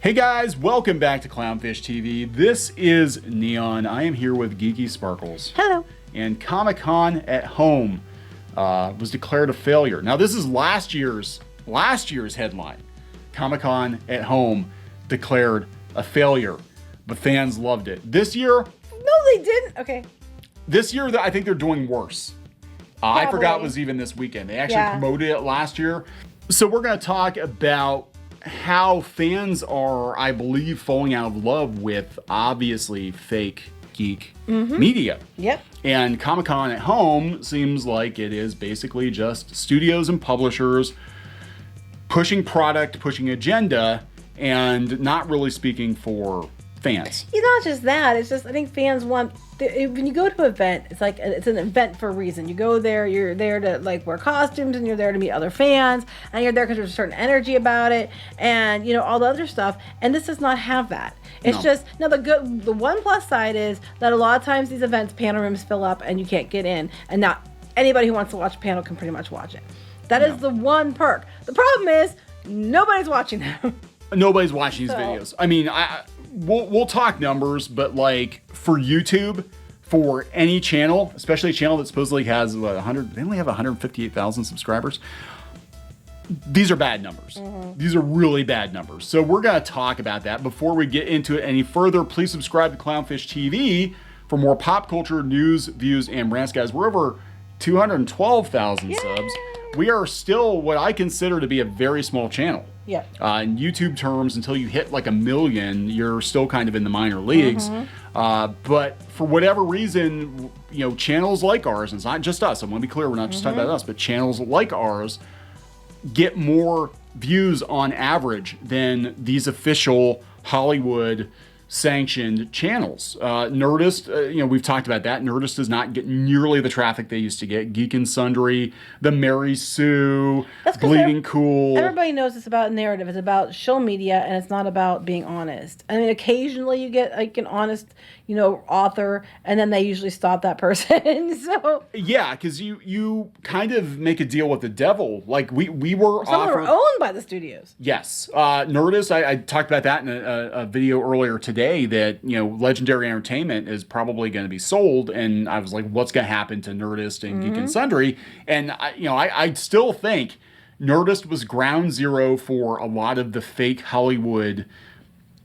Hey guys, welcome back to Clownfish TV. This is Neon. I am here with Geeky Sparkles. Hello. And Comic-Con at Home was declared a failure. Now this is last year's headline. Comic-Con at Home declared a failure, but fans loved it. This year, No, they didn't. Okay. This year I think they're doing worse. I forgot it was even this weekend. They actually promoted it last year. So we're going to talk about how fans are, I believe, falling out of love with obviously fake geek media. Yep. And Comic-Con at Home seems like it is basically just studios and publishers pushing product, pushing agenda, and not really speaking for fans. It's not just that. It's just I think fans want. When you go to an event, it's like it's an event for a reason. You go there, you're there to like wear costumes, and you're there to meet other fans, and you're there because there's a certain energy about it, and you know all the other stuff. And this does not have that. It's just now the one plus side is that a lot of times these events panel rooms fill up and you can't get in, and not anybody who wants to watch a panel can pretty much watch it. That is the one perk. The problem is nobody's watching them. Nobody's watching these videos. I mean, we'll talk numbers, but like for YouTube, for any channel, especially a channel that supposedly has what, 100, they only have 158,000 subscribers. These are bad numbers. These are really bad numbers. So we're going to talk about that. Before we get into it any further, please subscribe to Clownfish TV for more pop culture news, views, and rants. Guys, we're over 212,000 subs. We are still what I consider to be a very small channel. Yeah. In YouTube terms, until you hit like 1 million, you're still kind of in the minor leagues. But for whatever reason, you know, channels like ours, and it's not just us, I want to be clear, we're not just talking about us, but channels like ours get more views on average than these official Hollywood sanctioned channels. Nerdist, you know, we've talked about that. Nerdist does not get nearly the traffic they used to get. Geek and Sundry, The Mary Sue, Bleeding Cool. Everybody knows it's about narrative. It's about show media, and it's not about being honest. I mean, occasionally you get like an honest, you know, author, and then they usually stop that person. So yeah, because you kind of make a deal with the devil. Like we were some are owned by the studios. Yes, Nerdist. I talked about that in a video earlier today. That, you know, Legendary Entertainment is probably going to be sold, and I was like, what's going to happen to Nerdist and Geek and Sundry? And I still think Nerdist was ground zero for a lot of the fake Hollywood,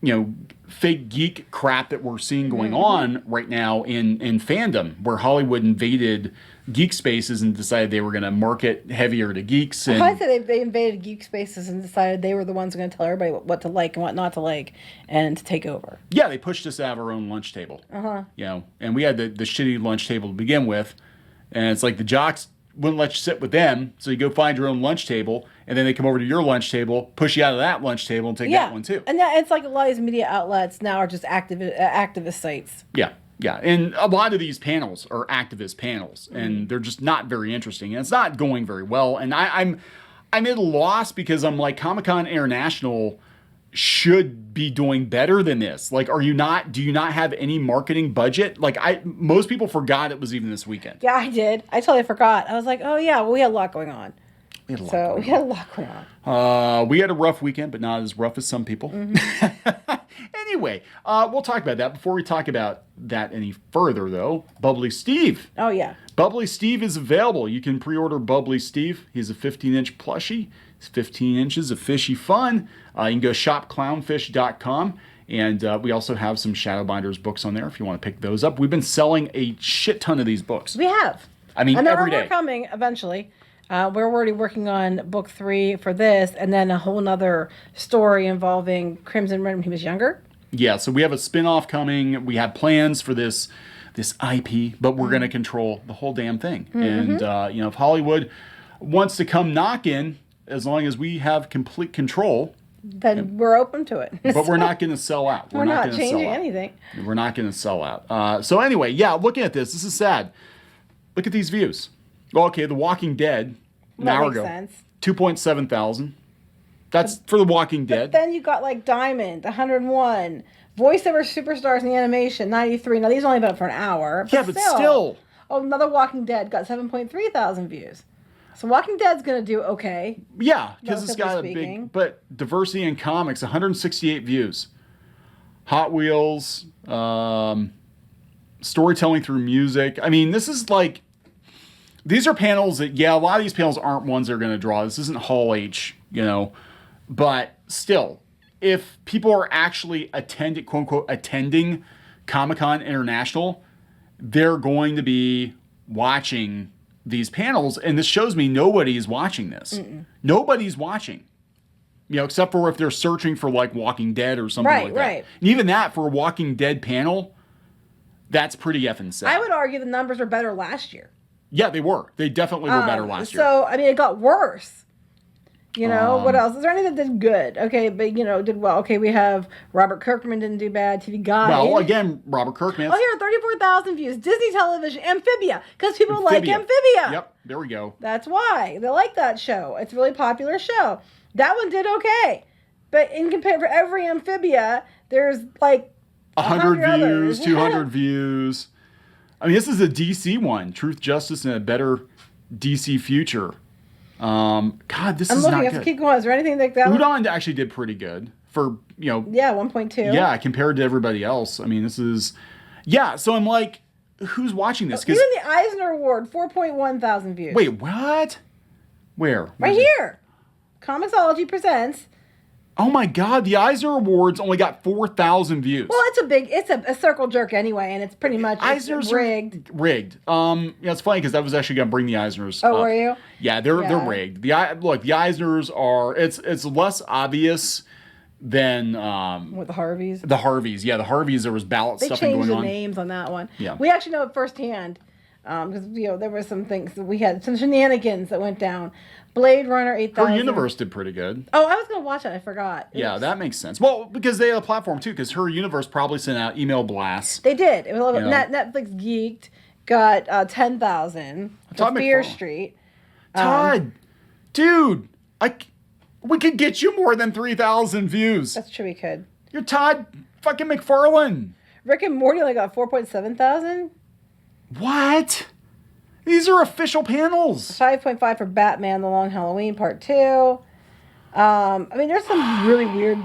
you know, fake geek crap that we're seeing going on right now in fandom, where Hollywood invaded geek spaces and decided they were going to market heavier to geeks. And I said they invaded geek spaces and decided they were the ones going to tell everybody what to like and what not to like and to take over. Yeah, they pushed us out of our own lunch table. You know, and we had the shitty lunch table to begin with, and it's like the jocks wouldn't let you sit with them, so you go find your own lunch table, and then they come over to your lunch table, push you out of that lunch table, and take that one too. And it's like a lot of these media outlets now are just activist sites. Yeah, and a lot of these panels are activist panels, and they're just not very interesting, and it's not going very well. And I'm at a loss because I'm like, Comic-Con International should be doing better than this. Like, do you not have any marketing budget? Like, most people forgot it was even this weekend. Yeah, I did. I totally forgot. I was like, oh yeah, well, we had a lot going on. We had a lot going on. We had a rough weekend, but not as rough as some people. Anyway, we'll talk about that. Before we talk about that any further, though, Bubbly Steve. Oh, yeah. Bubbly Steve is available. You can pre-order Bubbly Steve. He's a 15-inch plushie. It's 15 inches of fishy fun. You can go shopclownfish.com. And we also have some Shadowbinders books on there if you want to pick those up. We've been selling a shit ton of these books. We have. I mean, every day. And they're coming eventually. We're already working on book 3 for this, and then a whole nother story involving Crimson Red when he was younger. Yeah, so we have a spin-off coming. We have plans for this IP, but we're going to control the whole damn thing. And, you know, if Hollywood wants to come knocking, as long as we have complete control, then we're open to it. But we're not going to sell out. We're not changing anything. We're not going to sell out. So anyway, yeah, looking at this is sad. Look at these views. Well, okay, The Walking Dead, an hour ago, 2.7 thousand. That's for The Walking Dead. But then you got like Diamond, 101. Voiceover Superstars in the Animation, 93. Now, these only been up for an hour. But still. Oh, another Walking Dead got 7.3 thousand views. So Walking Dead's gonna do okay. Yeah, because it's got a relatively speaking. big. But diversity in comics, 168 views. Hot Wheels, storytelling through music. I mean, this is like. These are panels that, a lot of these panels aren't ones that are going to draw. This isn't Hall H, But still, if people are actually attending, quote unquote, attending Comic-Con International, they're going to be watching these panels. And this shows me nobody's watching this. Nobody's watching. Except for if they're searching for like Walking Dead or something like that. Right. And even that, for a Walking Dead panel, that's pretty effing sad. I would argue the numbers were better last year. Yeah, they were. They definitely were better last year. So, I mean, it got worse. What else? Is there anything that did good? Okay, but, did well. Okay, we have Robert Kirkman didn't do bad. TV Guide. Well, again, Robert Kirkman. Oh, here, 34,000 views. Disney Television. Amphibia. Because people like Amphibia. Yep, there we go. That's why. They like that show. It's a really popular show. That one did okay. But in compare for every Amphibia, there's like 100 views, others. 200 views. I mean, this is a DC one. Truth, Justice, and a Better DC Future. God, this is not good. I'm looking. Keep going. Is there anything like that? Udon actually did pretty good for, Yeah, 1.2. Yeah, compared to everybody else. I mean, this is... Yeah, so I'm like, who's watching this? Even the Eisner Award, 4.1 thousand views. Wait, what? Where? Right here. Comicsology presents... Oh my God, the Eisner Awards only got 4,000 views. Well, it's a circle jerk anyway, and it's pretty much rigged. Rigged. It's funny because I was actually going to bring the Eisners. Oh, were you? Yeah, they're rigged. The Eisners are. It's less obvious than with the Harveys. The Harveys, yeah, the Harveys. There was ballot stuffing going on. They changed the names on that one. Yeah, we actually know it firsthand because there were some things that we had some shenanigans that went down. Blade Runner 8,000. Her Universe did pretty good. Oh, I was going to watch it. I forgot. Yeah, that makes sense. Well, because they have a platform, too, because Her Universe probably sent out email blasts. They did. It was Netflix Geeked got 10,000 for Fear Street. Todd, dude, we could get you more than 3,000 views. That's true, we could. You're Todd fucking McFarlane. Rick and Morty only got 4.7 thousand. What? These are official panels. 5.5 for Batman: The Long Halloween Part 2. I mean, there's some really weird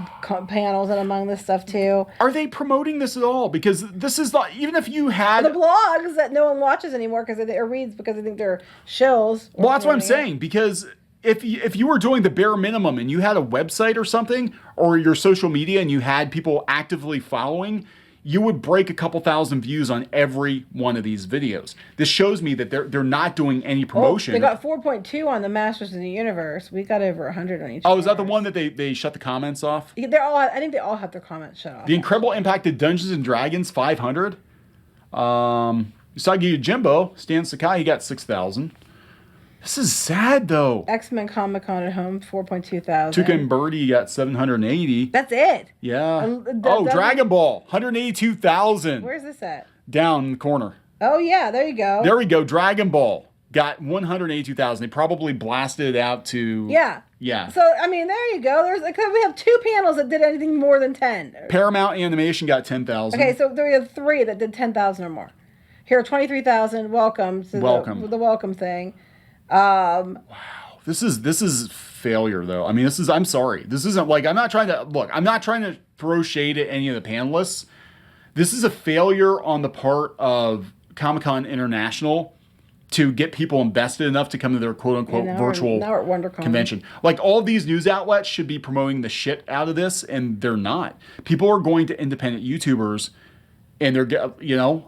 panels and among this stuff too. Are they promoting this at all? Because this is not, even if you had the blogs that no one watches anymore or reads because they think they're shows. Well, that's what I'm saying. Because if you were doing the bare minimum and you had a website or something, or your social media, and you had people actively following, you would break a couple thousand views on every one of these videos. This shows me that they're not doing any promotion. They got 4.2 on the Masters of the Universe. We got over 100 on each. Oh, is that the one that they shut the comments off? I think they all have their comments shut off. The Incredible Impact of Dungeons and Dragons, 500. Usagi Yojimbo, Stan Sakai, he got 6,000. This is sad, though. X-Men Comic-Con at Home, 4.2 thousand. Tuca and Birdie got 780. That's it. Yeah. Dragon Ball, 182,000. Where's this at? Down in the corner. Oh, yeah, there you go. There we go. Dragon Ball got 182,000. They probably blasted it out to... Yeah. Yeah. So, I mean, there you go. We have 2 panels that did anything more than 10. Paramount Animation got 10,000. Okay, so there are 3 that did 10,000 or more. Here, 23,000. Welcome to the welcome thing. Wow, this is failure though. I mean, I'm sorry. This isn't like, I'm not trying to throw shade at any of the panelists. This is a failure on the part of Comic-Con International to get people invested enough to come to their quote unquote virtual convention. Like, all these news outlets should be promoting the shit out of this, and they're not. People are going to independent YouTubers, and they're,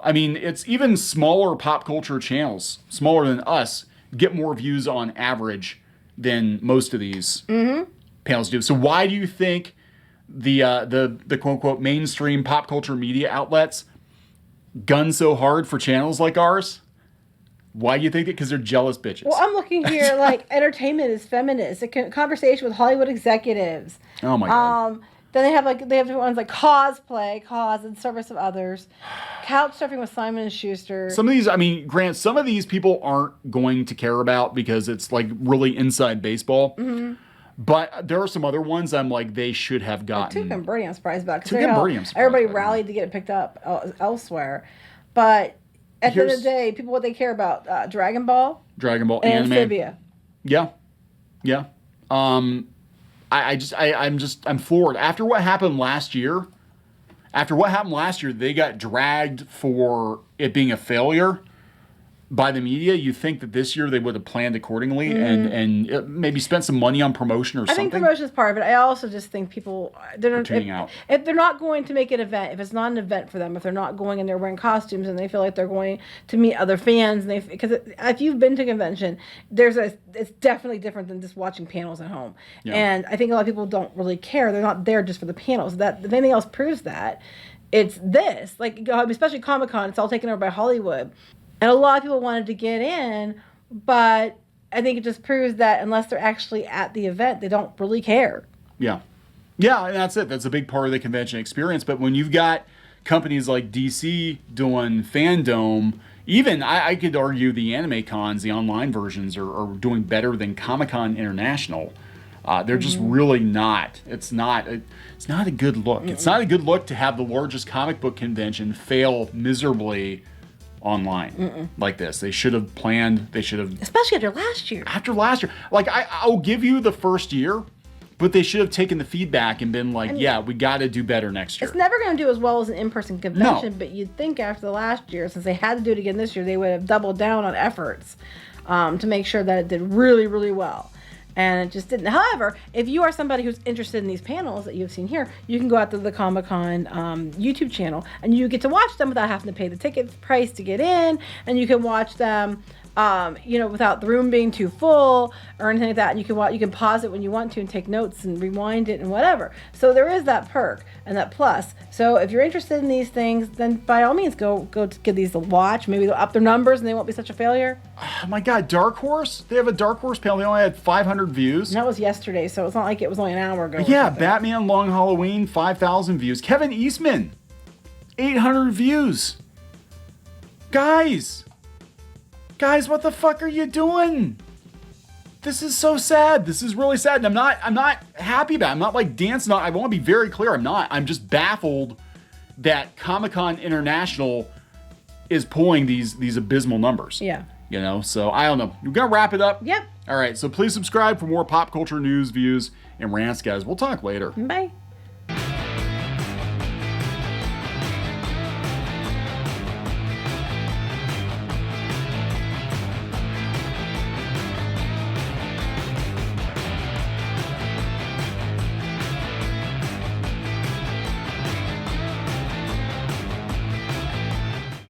I mean, it's even smaller pop culture channels, smaller than us, get more views on average than most of these panels do. So why do you think the quote unquote mainstream pop culture media outlets gun so hard for channels like ours? Why do you think that? Because they're jealous bitches. Well, I'm looking here like entertainment is feminist. A conversation with Hollywood executives. Oh my God. Then they have different ones like cosplay, cause in service of others, couch surfing with Simon and Schuster. Some of these, I mean, Grant, some of these people aren't going to care about because it's like really inside baseball. Mm-hmm. But there are some other ones I'm like, they should have gotten. Tuca and Birdie, I'm surprised about. Everybody rallied to get it picked up elsewhere. But at the end of the day, people, what they care about, Dragon Ball and Amphibia. Yeah. Yeah. I'm floored. After what happened last year, they got dragged for it being a failure by the media. You think that this year they would have planned accordingly and maybe spent some money on promotion or something? I think promotion is part of it. I also just think people, if they're not going to make an event, if it's not an event for them, if they're not going and they're wearing costumes and they feel like they're going to meet other fans, and because if you've been to a convention, it's definitely different than just watching panels at home. Yeah. And I think a lot of people don't really care. They're not there just for the panels. That if anything else proves that, it's this. Like, especially Comic-Con, it's all taken over by Hollywood. And a lot of people wanted to get in, but I think it just proves that unless they're actually at the event, they don't really care. Yeah. Yeah, and that's it. That's a big part of the convention experience. But when you've got companies like DC doing Fandom, even I could argue the anime cons, the online versions, are doing better than Comic-Con International. They're just really not. It's not a good look. It's not a good look to have the largest comic book convention fail miserably online like this. They should have planned. They should have, especially after last year. Like I'll give you the first year, but they should have taken the feedback and been like, yeah, we got to do better next year. It's never going to do as well as an in-person convention, but you'd think after the last year, since they had to do it again this year, they would have doubled down on efforts to make sure that it did really, really well. And it just didn't. However, if you are somebody who's interested in these panels that you've seen here, you can go out to the Comic-Con YouTube channel and you get to watch them without having to pay the ticket price to get in, and you can watch them without the room being too full or anything like that. And you can pause it when you want to and take notes and rewind it and whatever. So there is that perk and that plus. So if you're interested in these things, then by all means go give these a watch. Maybe they'll up their numbers and they won't be such a failure. Oh my God, Dark Horse? They have a Dark Horse panel. They only had 500 views. And that was yesterday, so it's not like it was only an hour ago. Yeah, Batman Long Halloween, 5,000 views. Kevin Eastman, 800 views. Guys, what the fuck are you doing? This is so sad. This is really sad. And I'm not happy about it. I'm not like dancing on. I want to be very clear. I'm not. I'm just baffled that Comic-Con International is pulling these abysmal numbers. Yeah. So I don't know. We're going to wrap it up. Yep. All right. So please subscribe for more pop culture news, views, and rants, guys. We'll talk later. Bye.